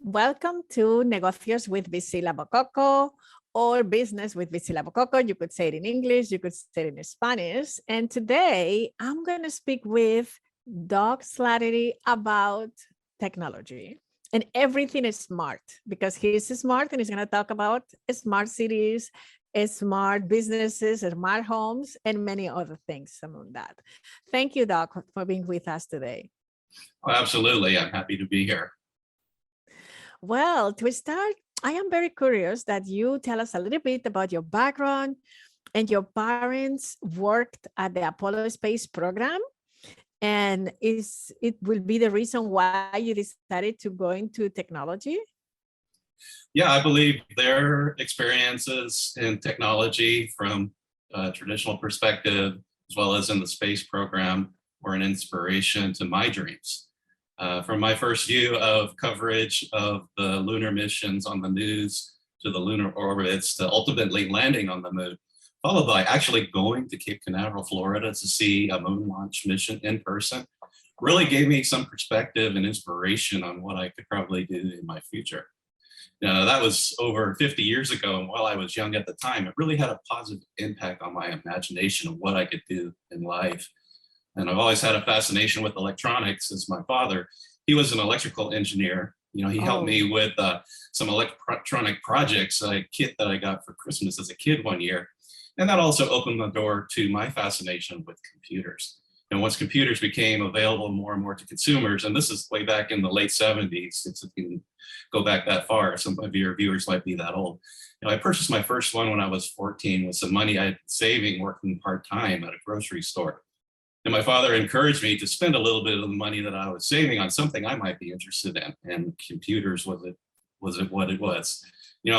Welcome to Negocios with BISILA BOKOKO, or Business with BISILA BOKOKO. You could say it in English, you could say it in Spanish. And today I'm going to speak with Doug Slattery about technology. And everything is smart because he's smart and he's going to talk about smart cities, smart businesses, smart homes, and many other things among that. Thank you, Doug, for being with us today. Oh, absolutely. I'm happy to be here. Well, to start, I am very curious that you tell us a little bit about your background. And your parents worked at the Apollo space program. And it will be the reason why you decided to go into technology? Yeah, I believe their experiences in technology from a traditional perspective, as well as in the space program, were an inspiration to my dreams. From my first view of coverage of the lunar missions on the news, to the lunar orbits, to ultimately landing on the moon, followed by actually going to Cape Canaveral, Florida to see a moon launch mission in person, really gave me some perspective and inspiration on what I could probably do in my future. That was over 50 years ago, and while I was young at the time, it really had a positive impact on my imagination of what I could do in life. And I've always had a fascination with electronics, as my father, he was an electrical engineer. He helped me with some electronic projects, a kit that I got for Christmas as a kid one year. And that also opened the door to my fascination with computers. And once computers became available more and more to consumers, and this is way back in the late 70s, if you can go back that far, some of your viewers might be that old. I purchased my first one when I was 14 with some money I had been saving working part-time at a grocery store. And my father encouraged me to spend a little bit of the money that I was saving on something I might be interested in. And computers was what it was.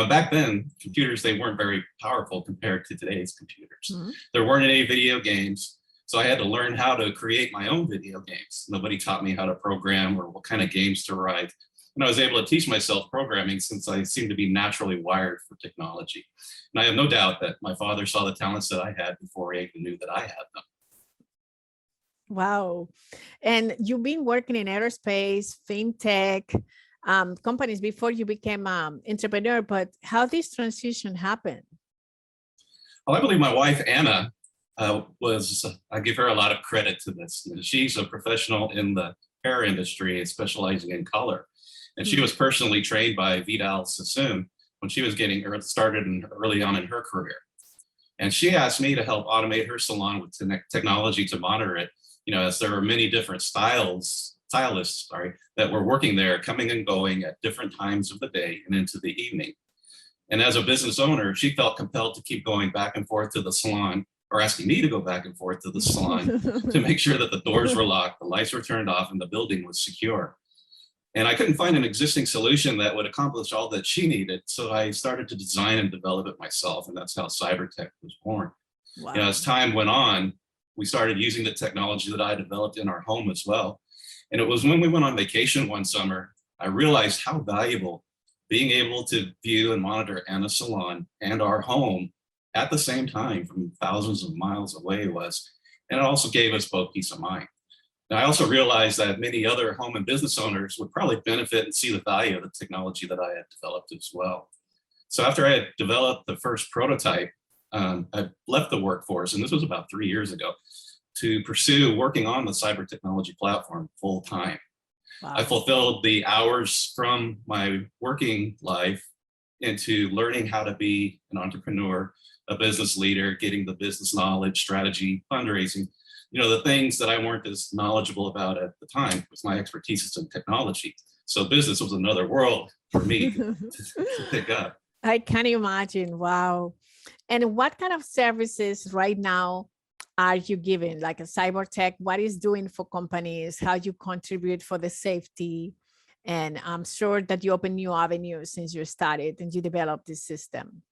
Back then, computers, they weren't very powerful compared to today's computers. Mm-hmm. There weren't any video games. So I had to learn how to create my own video games. Nobody taught me how to program or what kind of games to write. And I was able to teach myself programming since I seemed to be naturally wired for technology. And I have no doubt that my father saw the talents that I had before I even knew that I had them. Wow. And you've been working in aerospace, fintech, companies before you became an entrepreneur, but how this transition happened? Well, I believe my wife, Anna, I give her a lot of credit to this. She's a professional in the hair industry, specializing in color. And she was personally trained by Vidal Sassoon when she was getting started early on in her career. And she asked me to help automate her salon with technology to monitor it, as there were many different stylists that were working there, coming and going at different times of the day and into the evening. And as a business owner, she felt compelled to keep going back and forth to the salon, or asking me to go back and forth to the salon to make sure that the doors were locked, the lights were turned off, and the building was secure. And I couldn't find an existing solution that would accomplish all that she needed. So I started to design and develop it myself. And that's how Cybertech was born. Wow. As time went on, we started using the technology that I developed in our home as well. And it was when we went on vacation one summer, I realized how valuable being able to view and monitor Anna's salon and our home at the same time from thousands of miles away was. And it also gave us both peace of mind. Now, I also realized that many other home and business owners would probably benefit and see the value of the technology that I had developed as well. So after I had developed the first prototype, I left the workforce, and this was about 3 years ago, to pursue working on the cyber technology platform full time. Wow. I fulfilled the hours from my working life into learning how to be an entrepreneur, a business leader, getting the business knowledge, strategy, fundraising, the things that I weren't as knowledgeable about at the time, was my expertise is in technology. So business was another world for me to pick up. I can imagine. Wow. And what kind of services right now are you giving, like a cyber tech? What is doing for companies? How you contribute for the safety? And I'm sure that you open new avenues since you started and you developed this system.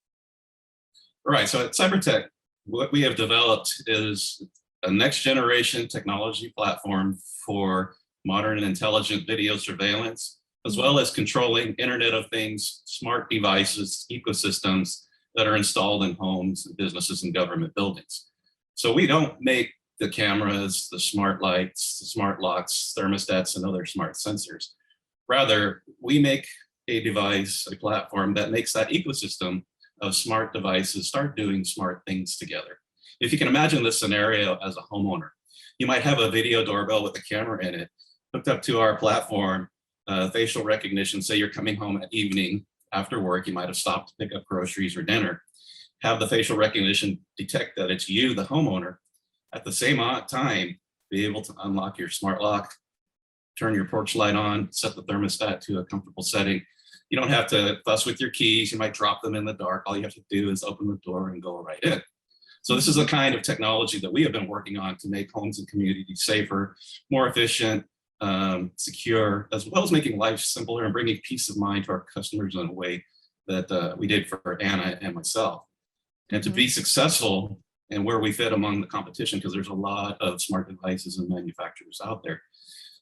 Right. So at Cybertech, what we have developed is a next generation technology platform for modern and intelligent video surveillance, as well as controlling Internet of Things, smart devices, ecosystems that are installed in homes, businesses, and government buildings. So we don't make the cameras, the smart lights, the smart locks, thermostats, and other smart sensors. Rather, we make a device, a platform that makes that ecosystem of smart devices start doing smart things together. If you can imagine this scenario as a homeowner, you might have a video doorbell with a camera in it hooked up to our platform, facial recognition, say you're coming home at evening after work, you might have stopped to pick up groceries or dinner, have the facial recognition detect that it's you, the homeowner, at the same time, be able to unlock your smart lock, turn your porch light on, set the thermostat to a comfortable setting. You don't have to fuss with your keys. You might drop them in the dark. All you have to do is open the door and go right in. So this is the kind of technology that we have been working on to make homes and communities safer, more efficient, secure, as well as making life simpler and bringing peace of mind to our customers in a way that we did for Anna and myself. And to be successful and where we fit among the competition, because there's a lot of smart devices and manufacturers out there.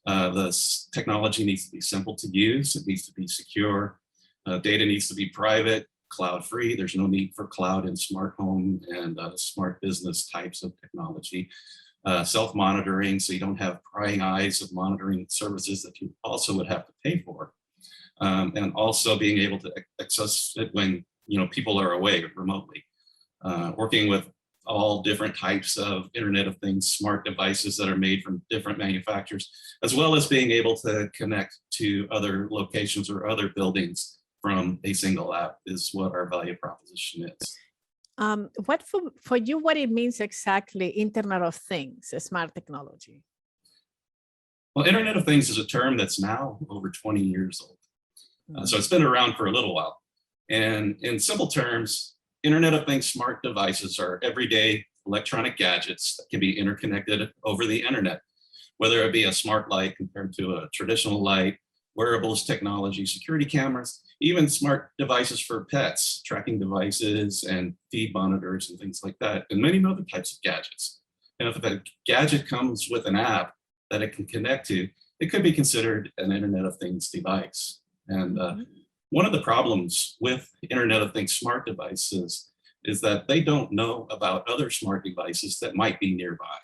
The technology needs to be simple to use. It needs to be secure. Data needs to be private, cloud-free. There's no need for cloud in smart home and smart business types of technology. Self-monitoring, so you don't have prying eyes of monitoring services that you also would have to pay for. And also being able to access it when people are away remotely. Working with all different types of Internet of Things, smart devices that are made from different manufacturers, as well as being able to connect to other locations or other buildings from a single app is what our value proposition is. What for you, what it means exactly, Internet of Things, smart technology? Well, Internet of Things is a term that's now over 20 years old. So it's been around for a little while. And in simple terms, Internet of Things smart devices are everyday electronic gadgets that can be interconnected over the internet, whether it be a smart light compared to a traditional light, wearables technology, security cameras, even smart devices for pets, tracking devices and feed monitors and things like that, and many other types of gadgets. And if a gadget comes with an app that it can connect to, it could be considered an Internet of Things device. And one of the problems with Internet of Things smart devices is that they don't know about other smart devices that might be nearby.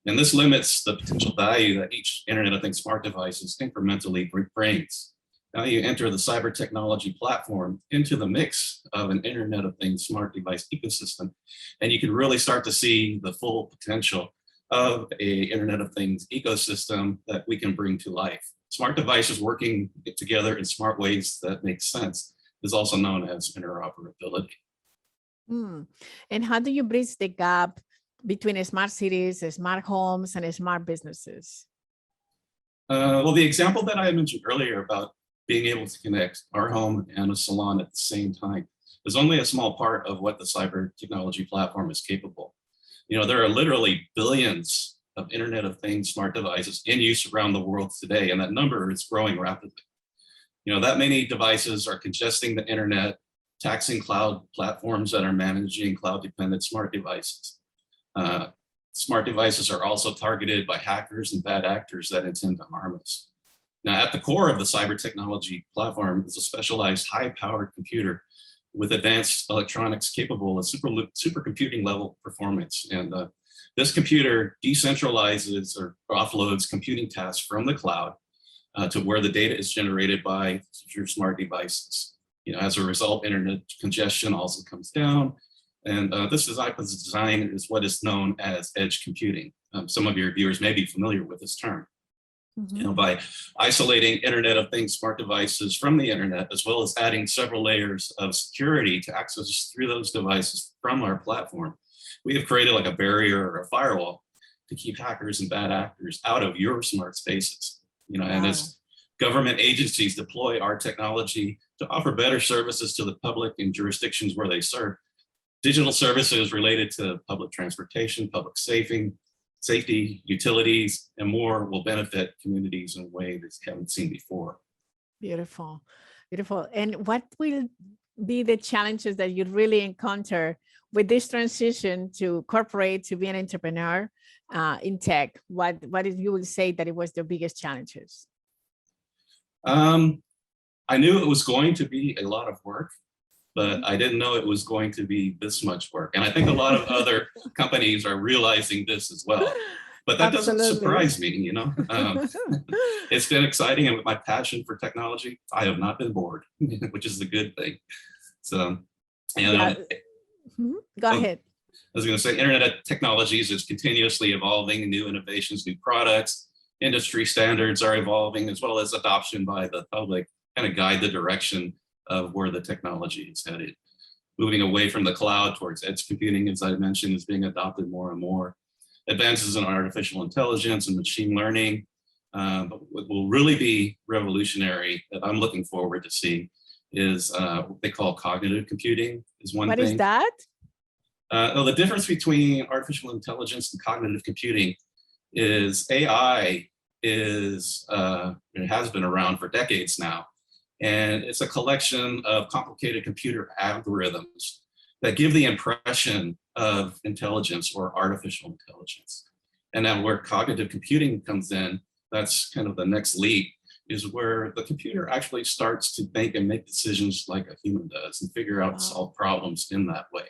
And this limits the potential value that each Internet of Things smart device incrementally brings. Now you enter the cyber technology platform into the mix of an Internet of Things smart device ecosystem, and you can really start to see the full potential of a Internet of Things ecosystem that we can bring to life. Smart devices working together in smart ways that make sense is also known as interoperability. And how do you bridge the gap between smart cities, smart homes, and smart businesses? Well, the example that I mentioned earlier about being able to connect our home and a salon at the same time is only a small part of what the cyber technology platform is capable. There are literally billions of Internet of Things smart devices in use around the world today, and that number is growing rapidly. That many devices are congesting the internet, taxing cloud platforms that are managing cloud-dependent smart devices. Smart devices are also targeted by hackers and bad actors that intend to harm us. Now, at the core of the cyber technology platform is a specialized high-powered computer with advanced electronics capable of supercomputing level performance. And this computer decentralizes or offloads computing tasks from the cloud to where the data is generated by your smart devices. As a result, internet congestion also comes down. And this design is what is known as edge computing. Some of your viewers may be familiar with this term. By isolating Internet of Things smart devices from the internet, as well as adding several layers of security to access through those devices from our platform, we have created like a barrier or a firewall to keep hackers and bad actors out of your smart spaces. And as government agencies deploy our technology to offer better services to the public in jurisdictions where they serve, digital services related to public transportation, public safety, utilities, and more will benefit communities in a way that they haven't seen before. Beautiful, beautiful. And what will be the challenges that you really encounter with this transition to corporate, to be an entrepreneur in tech? What did you would say that it was the biggest challenges? I knew it was going to be a lot of work, but I didn't know it was going to be this much work. And I think a lot of other companies are realizing this as well. but that doesn't Absolutely. surprise me, you know. It's been exciting, and with my passion for technology, I have not been bored, which is the good thing. So, and Yeah. Go ahead. I was going to say, Internet of Technologies is continuously evolving, new innovations, new products, industry standards are evolving, as well as adoption by the public kind of guide the direction of where the technology is headed. Moving away from the cloud towards edge computing, as I mentioned, is being adopted more and more. Advances in artificial intelligence and machine learning. But what will really be revolutionary that I'm looking forward to see is what they call cognitive computing is one thing. What is that? Well, the difference between artificial intelligence and cognitive computing is AI is, it has been around for decades now. And it's a collection of complicated computer algorithms that give the impression of intelligence or artificial intelligence. And then where cognitive computing comes in, that's kind of the next leap, is where the computer actually starts to make decisions like a human does and figure out and solve problems in that way.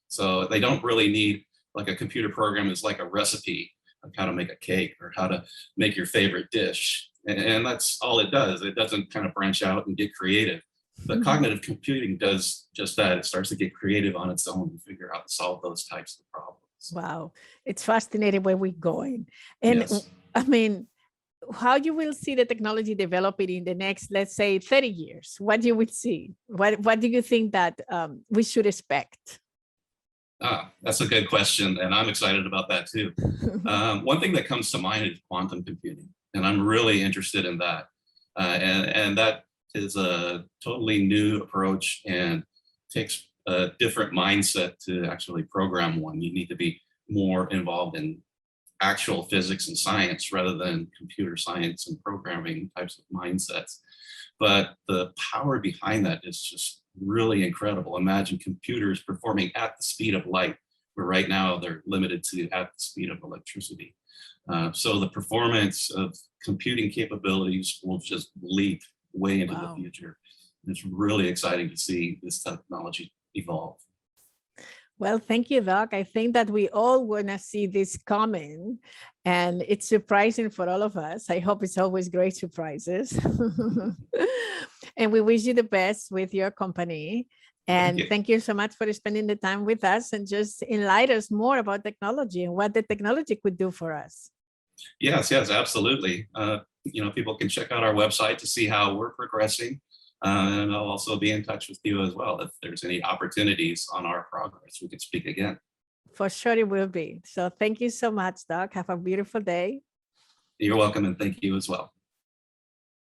So they don't really need, like a computer program is like a recipe of how to make a cake or how to make your favorite dish. And that's all it does. It doesn't kind of branch out and get creative. But cognitive computing does just that. It starts to get creative on its own and figure out and solve those types of problems. Wow, it's fascinating where we're going. And Yes. I mean, how you will see the technology developing in the next, let's say, 30 years? What you will see? What do you think that we should expect? That's a good question, and I'm excited about that too. One thing that comes to mind is quantum computing, and I'm really interested in that. And that is a totally new approach and takes a different mindset to actually program one. You need to be more involved in actual physics and science rather than computer science and programming types of mindsets. But the power behind that is just really incredible. Imagine computers performing at the speed of light, where right now they're limited to at the speed of electricity. So the performance of computing capabilities will just leap way into the future. It's really exciting to see this technology evolve. Well, thank you, Doc. I think that we all want to see this coming, and it's surprising for all of us. I hope it's always great surprises. And we wish you the best with your company. And thank you so much for spending the time with us and just enlighten us more about technology and what the technology could do for us. Yes, absolutely. You know, people can check out our website to see how we're progressing. And I'll also be in touch with you as well. If there's any opportunities on our progress, we can speak again. For sure it will be. So thank you so much, Doc. Have a beautiful day. You're welcome, and thank you as well.